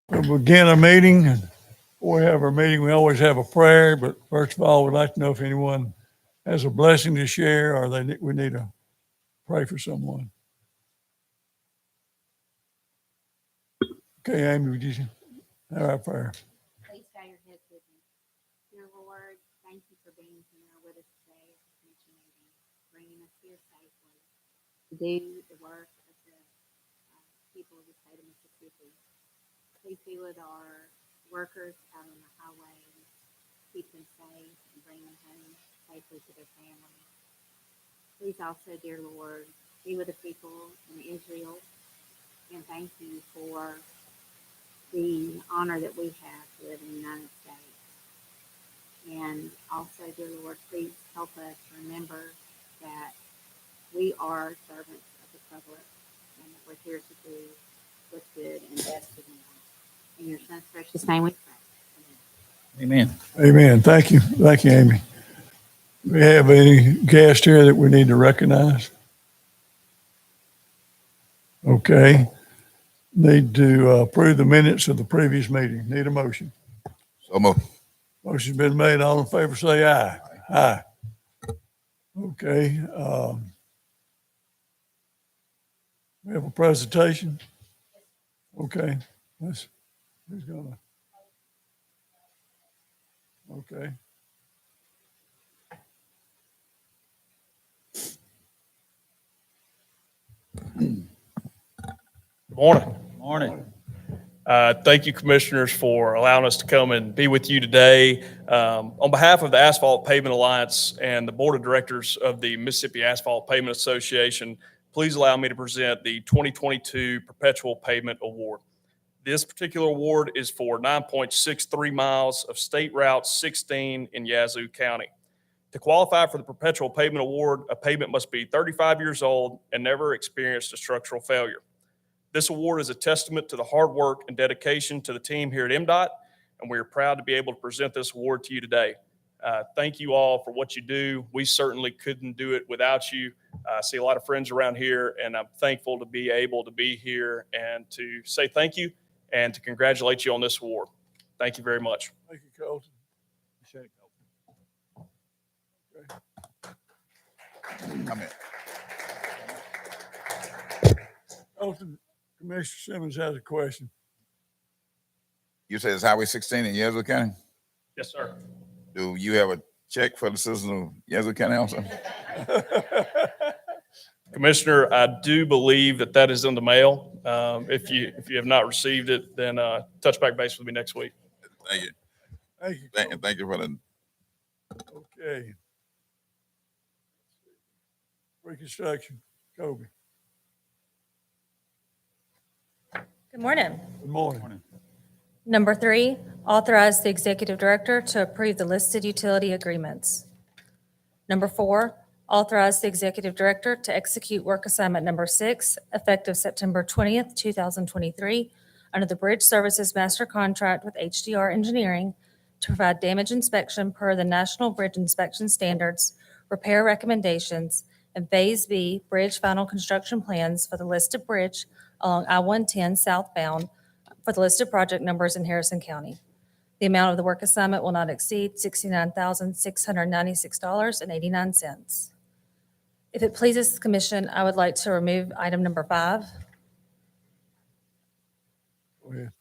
We'll begin our meeting. And before we have our meeting, we always have a prayer. But first of all, we'd like to know if anyone has a blessing to share or we need to pray for someone. Okay, Amy, would you have our prayer? Please bow your heads with me. Dear Lord, thank you for being here with us today at the commission meeting, bringing us here safely to do the work of the people of the state of Mississippi. Please be with our workers out on the highways, keep them safe and bring them home safely to their families. Please also, dear Lord, be with the people in Israel, and thank you for the honor that we have to live in the United States. And also, dear Lord, please help us remember that we are servants of the public and that we're here to do what's good and best for them. In your son's precious name we pray. Amen. Amen. Thank you. Thank you, Amy. Do we have any guests here that we need to recognize? Okay. Need to approve the minutes of the previous meeting. Need a motion. So moved. Motion's been made. All in favor say aye. Aye. Okay. We have a presentation. Okay. Who's gonna? Okay. Good morning. Morning. Thank you, commissioners, for allowing us to come and be with you today. On behalf of the Asphalt Pavement Alliance and the Board of Directors of the Mississippi Asphalt Pavement Association, please allow me to present the 2022 Perpetual Pavement Award. This particular award is for 9.63 miles of State Route 16 in Yazoo County. To qualify for the Perpetual Pavement Award, a pavement must be 35 years old and never experienced a structural failure. This award is a testament to the hard work and dedication to the team here at MDOT, and we are proud to be able to present this award to you today. Thank you all for what you do. We certainly couldn't do it without you. I see a lot of friends around here, and I'm thankful to be able to be here and to say thank you and to congratulate you on this award. Thank you very much. Thank you, Colton. Come in. Colton, Commissioner Simmons has a question. You said it's Highway 16 in Yazoo County? Yes, sir. Do you have a check for the citizens of Yazoo County also? Commissioner, I do believe that is in the mail. If you have not received it, then touch back base with me next week. Thank you. Thank you. Thank you for the. Okay. Reconstruction, Kobe. Good morning. Good morning. Number 3, authorize the executive director to approve the listed utility agreements. Number 4, authorize the executive director to execute work assignment number 6, effective September 20th, 2023, under the Bridge Services Master Contract with HDR Engineering to provide damage inspection per the National Bridge Inspection Standards, repair recommendations, and Phase B bridge final construction plans for the listed bridge along I-110 southbound for the listed project numbers in Harrison County. The amount of the work assignment will not exceed $69,696.89. If it pleases the commission, I would like to remove item number 5. Go ahead.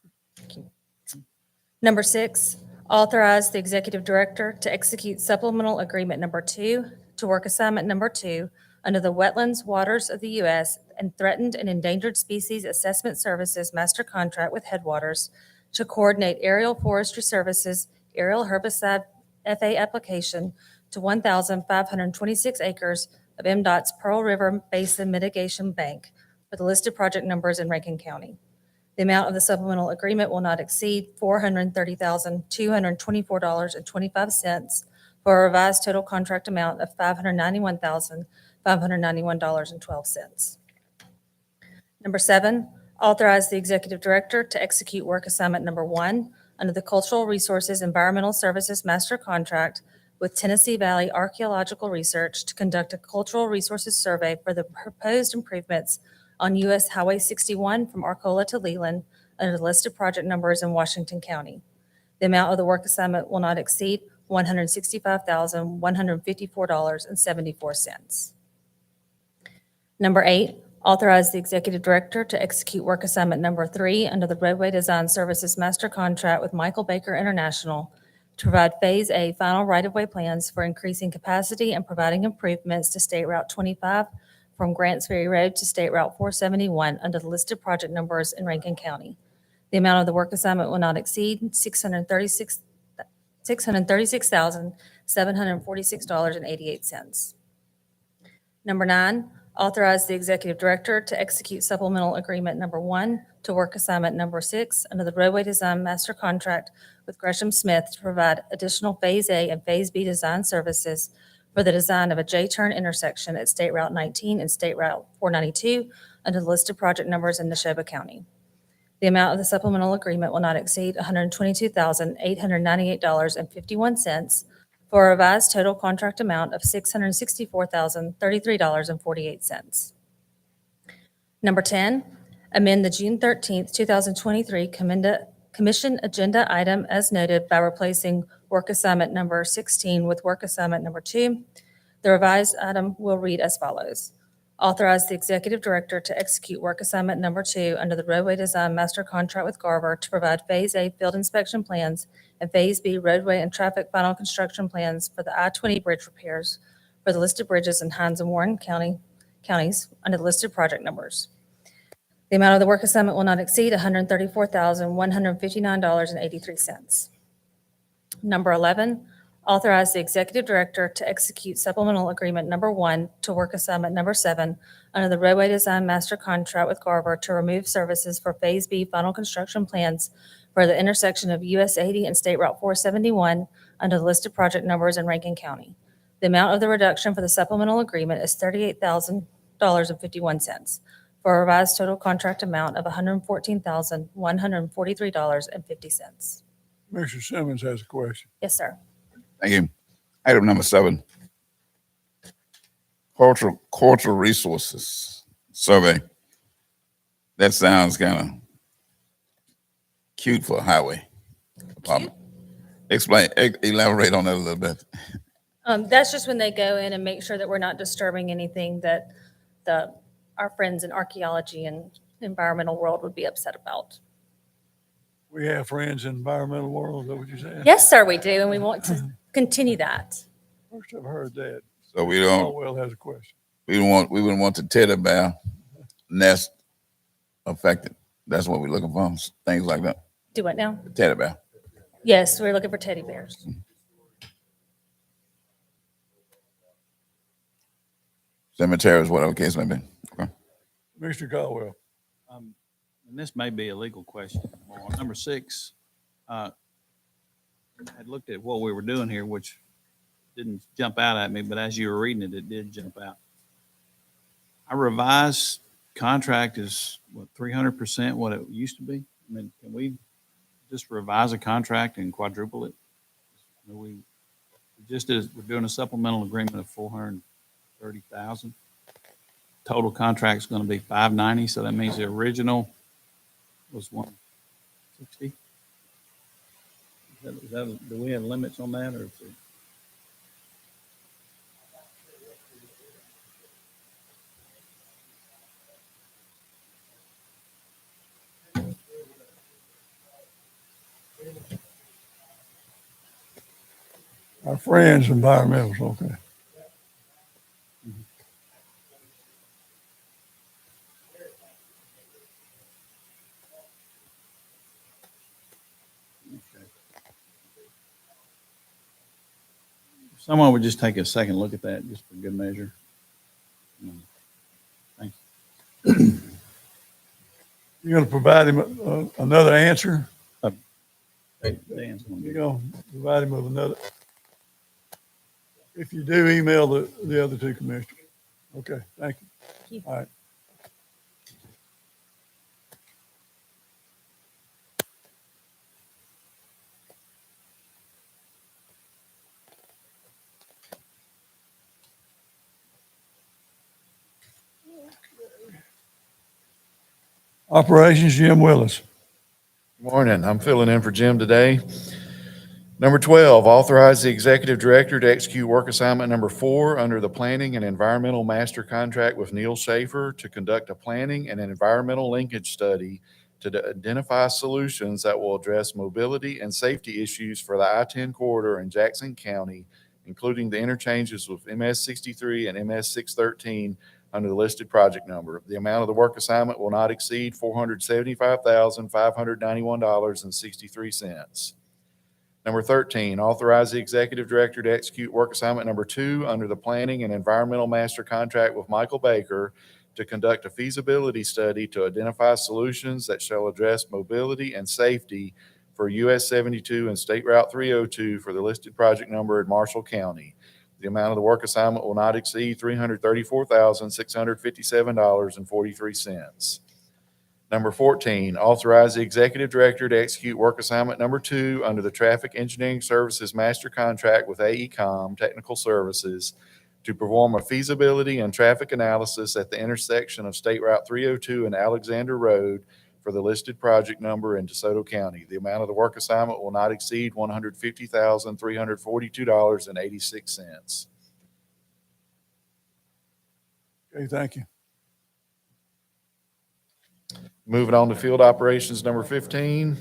Number 6, authorize the executive director to execute supplemental agreement number 2 to work assignment number 2 under the Wetlands, Waters of the U.S. and Threatened and Endangered Species Assessment Services Master Contract with Headwaters to coordinate aerial forestry services, aerial herbicide FA application to 1,526 acres of MDOT's Pearl River Basin Mitigation Bank for the listed project numbers in Rankin County. The amount of the supplemental agreement will not exceed $430,224.25 for a revised total contract amount of $591,591.12. Number 7, authorize the executive director to execute work assignment number 1 under the Cultural Resources Environmental Services Master Contract with Tennessee Valley Archaeological Research to conduct a cultural resources survey for the proposed improvements on U.S. Highway 61 from Arcola to Leland under the listed project numbers in Washington County. The amount of the work assignment will not exceed $165,154.74. Number 8, authorize the executive director to execute work assignment number 3 under the Roadway Design Services Master Contract with Michael Baker International to provide Phase A final right-of-way plans for increasing capacity and providing improvements to State Route 25 from Grants Ferry Road to State Route 471 under the listed project numbers in Rankin County. The amount of the work assignment will not exceed $636,746.88. Number 9, authorize the executive director to execute supplemental agreement number 1 to work assignment number 6 under the roadway design master contract with Gresham Smith to provide additional Phase A and Phase B design services for the design of a J-turn intersection at State Route 19 and State Route 492 under the listed project numbers in Neshoba County. The amount of the supplemental agreement will not exceed $122,898.51 for a revised total contract amount of $664,033.48. Number 10, amend the June 13th, 2023 commission agenda item as noted by replacing work assignment number 16 with work assignment number 2. The revised item will read as follows. Authorize the executive director to execute work assignment number 2 under the roadway design master contract with Garver to provide Phase A field inspection plans and Phase B roadway and traffic final construction plans for the I-20 bridge repairs for the listed bridges in Hines and Warren counties under the listed project numbers. The amount of the work assignment will not exceed $134,159.83. Number 11, authorize the executive director to execute supplemental agreement number 1 to work assignment number 7 under the roadway design master contract with Garver to remove services for Phase B final construction plans for the intersection of US 80 and State Route 471 under the listed project numbers in Rankin County. The amount of the reduction for the supplemental agreement is $38,000.51 for a revised total contract amount of $114,143.50. Commissioner Simmons has a question. Yes, sir. Thank you. Item number 7. Cultural resources survey. That sounds kind of cute for a highway department. Elaborate on that a little bit. That's just when they go in and make sure that we're not disturbing anything that our friends in archaeology and environmental world would be upset about. We have friends in environmental world, is that what you said? Yes, sir, we do, and we want to continue that. First I've heard that. So we don't, Caldwell has a question. we wouldn't want the teddy bear nest affected. That's what we're looking for, things like that. Do what now? Teddy bear. Yes, we're looking for teddy bears. Cemeteries, whatever the case may be. Okay. Mr. Caldwell. And this may be a legal question. On number 6, I had looked at what we were doing here, which didn't jump out at me, but as you were reading it, it did jump out. Our revised contract is, 300% what it used to be? I mean, can we just revise a contract and quadruple it? We're doing a supplemental agreement of $430,000. Total contract's going to be $590, so that means the original was $160. Do we have limits on that, or is it? Our friends, environmentals, okay. Someone would just take a second look at that, just for good measure. Thank you. You're going to provide him another answer? Dan's gonna You're do it. going to provide him with another? If you do, email the other 2 commissioners. Okay, thank you. you. All right. Operations, Jim Willis. Morning. I'm filling in for Jim today. Number 12, authorize the executive director to execute work assignment number 4 under the Planning and Environmental Master Contract with Neil Schaefer to conduct a planning and an environmental linkage study to identify solutions that will address mobility and safety issues for the I-10 corridor in Jackson County, including the interchanges with MS 63 and MS 613 under the listed project number. The amount of the work assignment will not exceed $475,591.63. Number 13, authorize the executive director to execute work assignment number 2 under the Planning and Environmental Master Contract with Michael Baker to conduct a feasibility study to identify solutions that shall address mobility and safety for US 72 and State Route 302 for the listed project number in Marshall County. The amount of the work assignment will not exceed $334,657.43. Number 14, authorize the executive director to execute work assignment number 2 under the Traffic Engineering Services Master Contract with AECom Technical Services to perform a feasibility and traffic analysis at the intersection of State Route 302 and Alexander Road for the listed project number in DeSoto County. The amount of the work assignment will not exceed $150,342.86. Okay, thank you. Moving on to field operations number 15.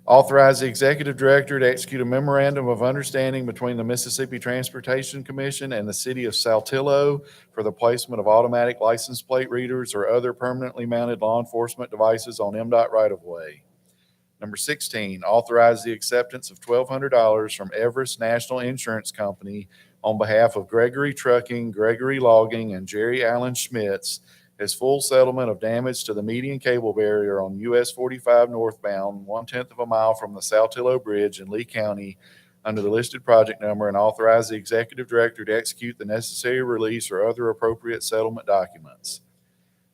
Authorize the executive director to execute a memorandum of understanding between the Mississippi Transportation Commission and the city of Saltillo for the placement of automatic license plate readers or other permanently mounted law enforcement devices on MDOT right-of-way. Number 16, authorize the acceptance of $1,200 from Everest National Insurance Company on behalf of Gregory Trucking, Gregory Logging, and Jerry Allen Schmitz as full settlement of damage to the median cable barrier on US 45 northbound, 1/10 of a mile from the Saltillo Bridge in Lee County under the listed project number, and authorize the executive director to execute the necessary release or other appropriate settlement documents.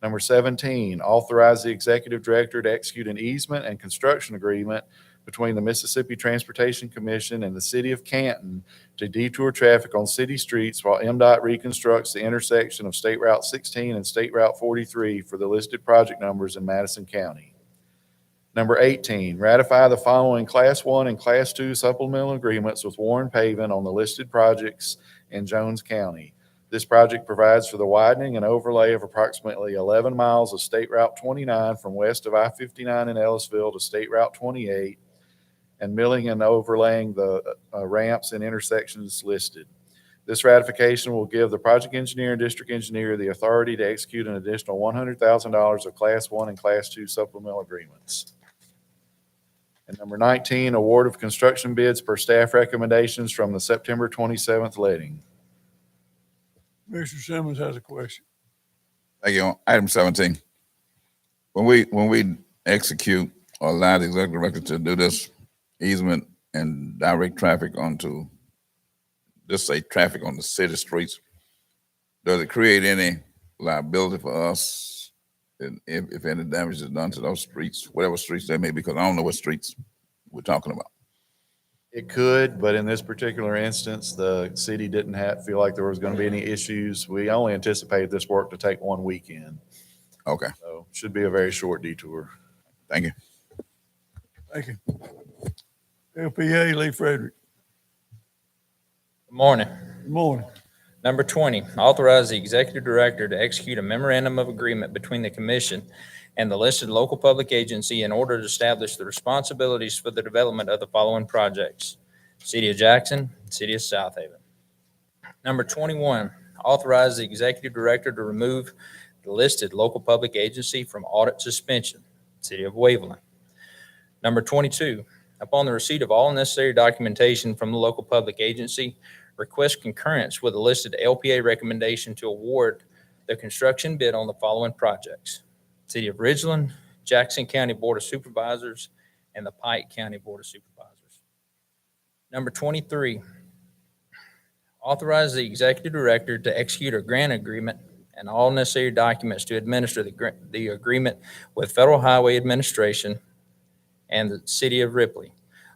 Number 17, authorize the executive director to execute an easement and construction agreement between the Mississippi Transportation Commission and the city of Canton to detour traffic on city streets while MDOT reconstructs the intersection of State Route 16 and State Route 43 for the listed project numbers in Madison County. Number 18, ratify the following Class 1 and Class 2 supplemental agreements with Warren Paving on the listed projects in Jones County. This project provides for the widening and overlay of approximately 11 miles of State Route 29 from west of I-59 in Ellisville to State Route 28, and milling and overlaying the ramps and intersections listed. This ratification will give the project engineer and district engineer the authority to execute an additional $100,000 of Class 1 and Class 2 supplemental agreements. And number 19, award of construction bids per staff recommendations from the September 27th letting. Mr. Simmons has a question. Thank you. Item 17. When we execute or allow the executive director to do this easement and direct traffic onto, just say traffic on the city streets, does it create any liability for us if any damage is done to those streets, whatever streets they may be, because I don't know what streets we're talking about? It could, but in this particular instance, the city didn't feel like there was going to be any issues. We only anticipated this work to take one weekend, Okay, so it should be a very short detour. thank you. Thank you. LPA, Lee Frederick. Good morning. Good morning. Number 20, authorize the executive director to execute a memorandum of agreement between the commission and the listed local public agency in order to establish the responsibilities for the development of the following projects: City of Jackson, City of South Haven. Number 21, authorize the executive director to remove the listed local public agency from audit suspension, City of Waveland. Number 22, upon the receipt of all necessary documentation from the local public agency, request concurrence with the listed LPA recommendation to award the construction bid on the following projects: City of Ridgeland, Jackson County Board of Supervisors, and the Pike County Board of Supervisors. Number 23, authorize the executive director to execute a grant agreement and all necessary documents to administer the agreement with Federal Highway Administration and the City of Ripley,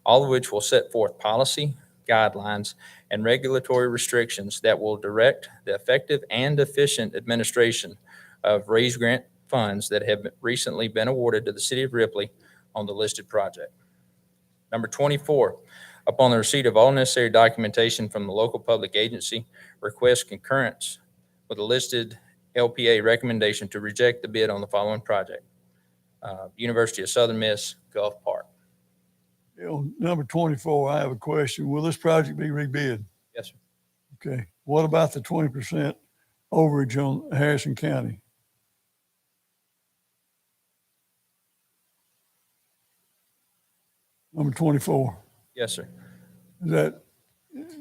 all of which will set forth policy, guidelines, and regulatory restrictions that will direct the effective and efficient administration of raised grant funds that have recently been awarded to the City of Ripley on the listed project. Number 24, upon the receipt of all necessary documentation from the local public agency, request concurrence with the listed LPA recommendation to reject the bid on the following project. University of Southern Miss Gulf Park. On number 24, I have a question. Will this project be rebid? Yes, sir. Okay. What about the 20% overage on Harrison County? Number 24. Yes, sir. Is that,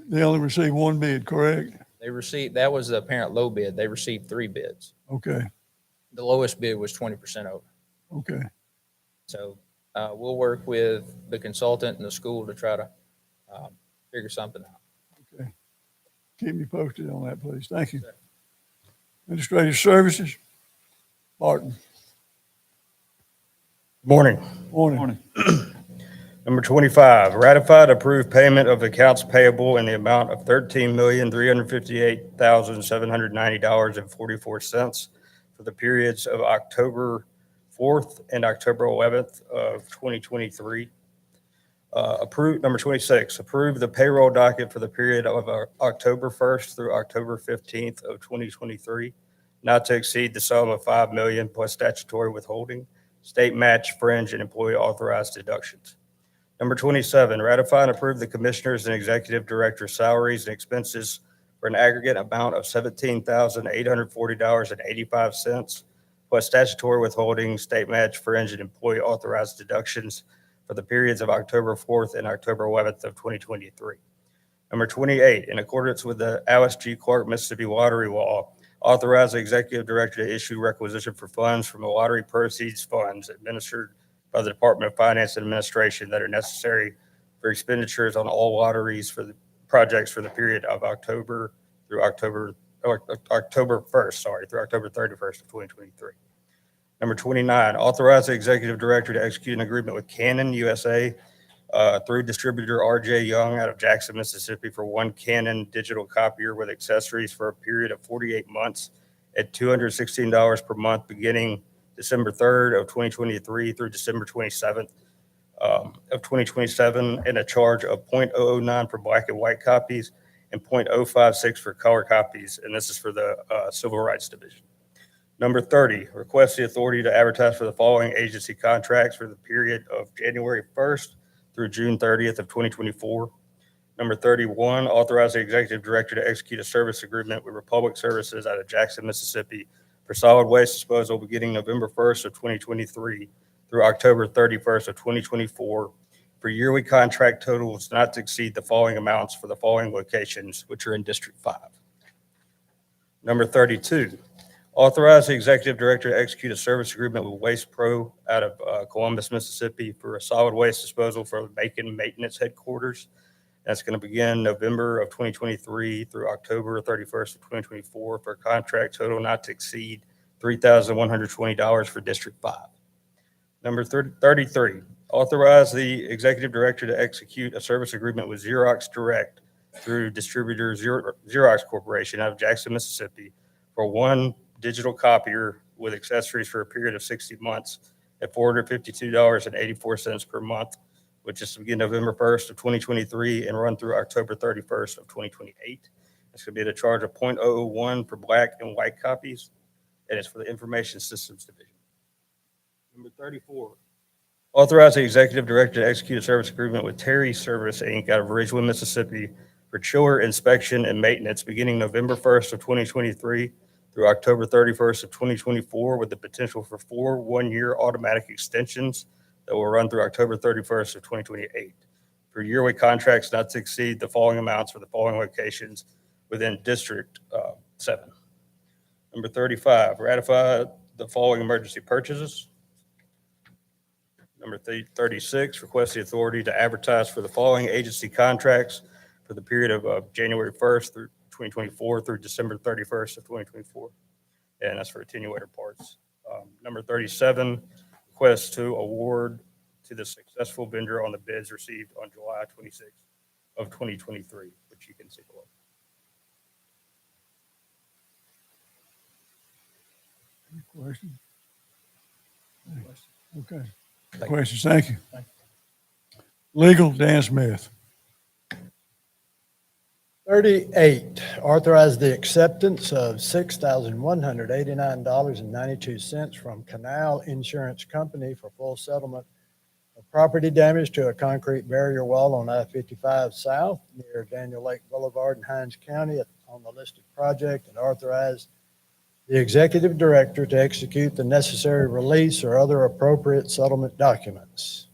they only received one bid, correct? They received, that was the apparent low bid. They received 3 bids. Okay, The lowest bid was 20% over. okay. So we'll work with the consultant and the school to try to figure something out. Okay. Keep me posted on that, please. Thank you. Sir. Administrative Services, Barton. Morning. Morning. Number 25, ratified approved payment of accounts payable in the amount of $13,358,790.44 for the periods of October 4th and October 11th of 2023. Number 26, approve the payroll docket for the period of October 1st through October 15th of 2023, not to exceed the sum of $5 million plus statutory withholding, state match, fringe, and employee authorized deductions. Number 27, ratify and approve the commissioners and executive director salaries and expenses for an aggregate amount of $17,840.85 plus statutory withholding, state match, fringe, and employee authorized deductions for the periods of October 4th and October 11th of 2023. Number 28, in accordance with the Alice G. Clark Mississippi Lottery Law, authorize the executive director to issue requisition for funds from the lottery proceeds funds administered by the Department of Finance and Administration that are necessary for expenditures on all lotteries for the projects for the period of October 1st, through October 31st of 2023. Number 29, authorize the executive director to execute an agreement with Canon USA through distributor RJ Young out of Jackson, Mississippi for one Canon digital copier with accessories for a period of 48 months at $216 per month beginning December 3rd of 2023 through December 27th of 2027, and a charge of .009 for black and white copies and .056 for color copies. And this is for the Civil Rights Division. Number 30, request the authority to advertise for the following agency contracts for the period of January 1st through June 30th of 2024. Number 31, authorize the executive director to execute a service agreement with Republic Services out of Jackson, Mississippi for solid waste disposal beginning November 1st of 2023 through October 31st of 2024 for yearly contract totals not to exceed the following amounts for the following locations, which are in District 5. Number 32, authorize the executive director to execute a service agreement with Waste Pro out of Columbus, Mississippi for a solid waste disposal for the Macon Maintenance Headquarters. That's going to begin November of 2023 through October 31st of 2024 for a contract total not to exceed $3,120 for District 5. Number 33, authorize the executive director to execute a service agreement with Xerox Direct through distributor Xerox Corporation out of Jackson, Mississippi for one digital copier with accessories for a period of 60 months at $452.84 per month, which is to begin November 1st of 2023 and run through October 31st of 2028. It's going to be at a charge of .001 for black and white copies, and it's for the Information Systems Division. Number 34, authorize the executive director to execute a service agreement with Terry Service, Inc. out of Ridgeland, Mississippi for chiller inspection and maintenance beginning November 1st of 2023 through October 31st of 2024 with the potential for 4 one-year automatic extensions that will run through October 31st of 2028 for yearly contracts not to exceed the following amounts for the following locations within District 7. Number 35, ratify the following emergency purchases. Number 36, request the authority to advertise for the following agency contracts for the period of January 1st through 2024 through December 31st of 2024. And that's for attenuator parts. Number 37, request to award to the successful vendor on the bids received on July 26th of 2023, which you can see below. Any questions? Okay. Questions? Thank you. Legal, Dan Smith. 38, authorize the acceptance of $6,189.92 from Canal Insurance Company for full settlement of property damage to a concrete barrier wall on I-55 South near Daniel Lake Boulevard in Hines County on the listed project, and authorize the executive director to execute the necessary release or other appropriate settlement documents.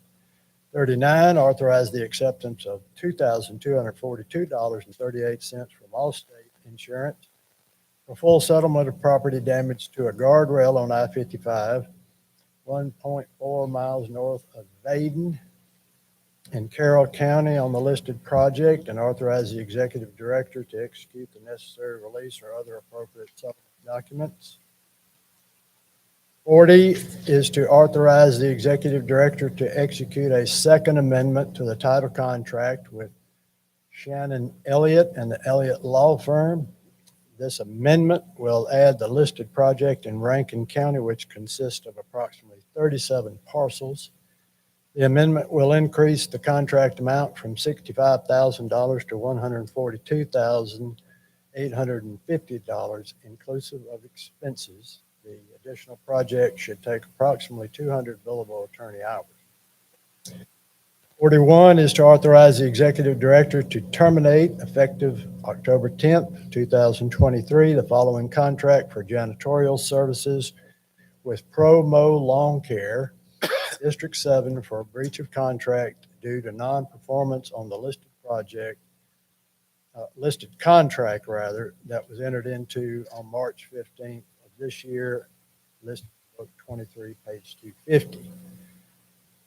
39, authorize the acceptance of $2,242.38 from Allstate Insurance for full settlement of property damage to a guardrail on I-55, 1.4 miles north of Vaden in Carroll County on the listed project, and authorize the executive director to execute the necessary release or other appropriate settlement documents. 40 is to authorize the executive director to execute a second amendment to the title contract with Shannon Elliott and the Elliott Law Firm. This amendment will add the listed project in Rankin County, which consists of approximately 37 parcels. The amendment will increase the contract amount from $65,000 to $142,850 inclusive of expenses. The additional project should take approximately 200 billable attorney hours. 41 is to authorize the executive director to terminate effective October 10th, 2023, the following contract for janitorial services with Pro-Mo Lawn Care, District 7, for a breach of contract due to non-performance on the listed contract that was entered into on March 15th of this year, listed book 23, page 250.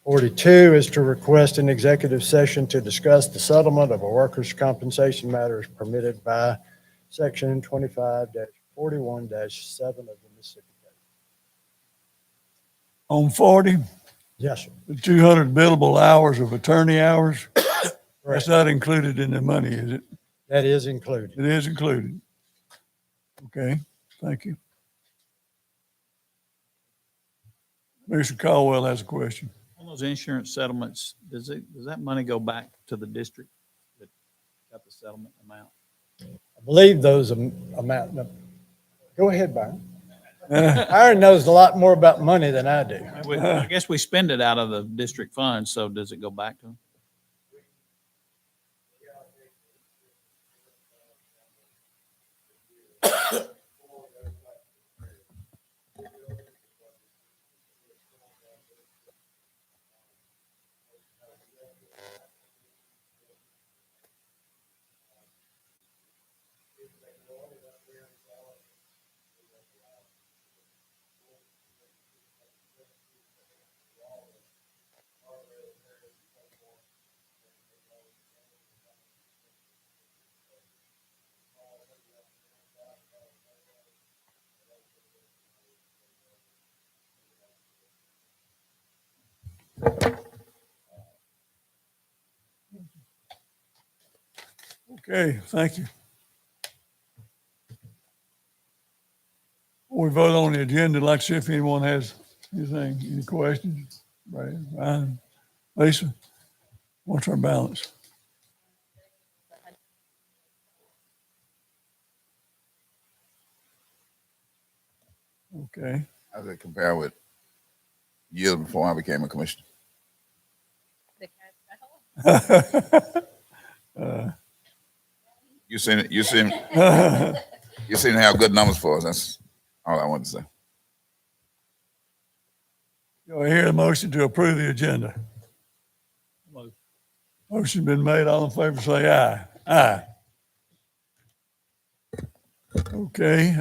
42 is to request an executive session to discuss the settlement of a workers' compensation matter as permitted by Section 25-41-7 of the Mississippi Code. On 40, Yes, sir. the 200 billable hours of attorney hours, that's Correct. not included in the money, is it? That is included. It is included. Okay, thank you. Mr. Caldwell has a question. On those insurance settlements, does that money go back to the district that got the settlement amount? I believe those amount. Go ahead, Byron. Byron knows a lot more about money than I do. I guess we spend it out of the district funds, so does it go back to them? Okay, thank you. Before we vote on the agenda, I'd like to see if anyone has anything, any questions. Brad, Ryan, Lisa, what's our balance? Okay, How does it compare with years before I became a commissioner? You seem you seem to have good numbers for us. That's all I want to say. Do I hear a motion to approve the agenda? Motion been made, all in favor say aye. Aye. Okay,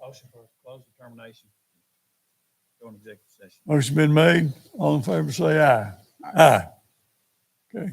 Motion for close determination. Go into executive session. motion been made, all in favor say aye. Aye. Okay.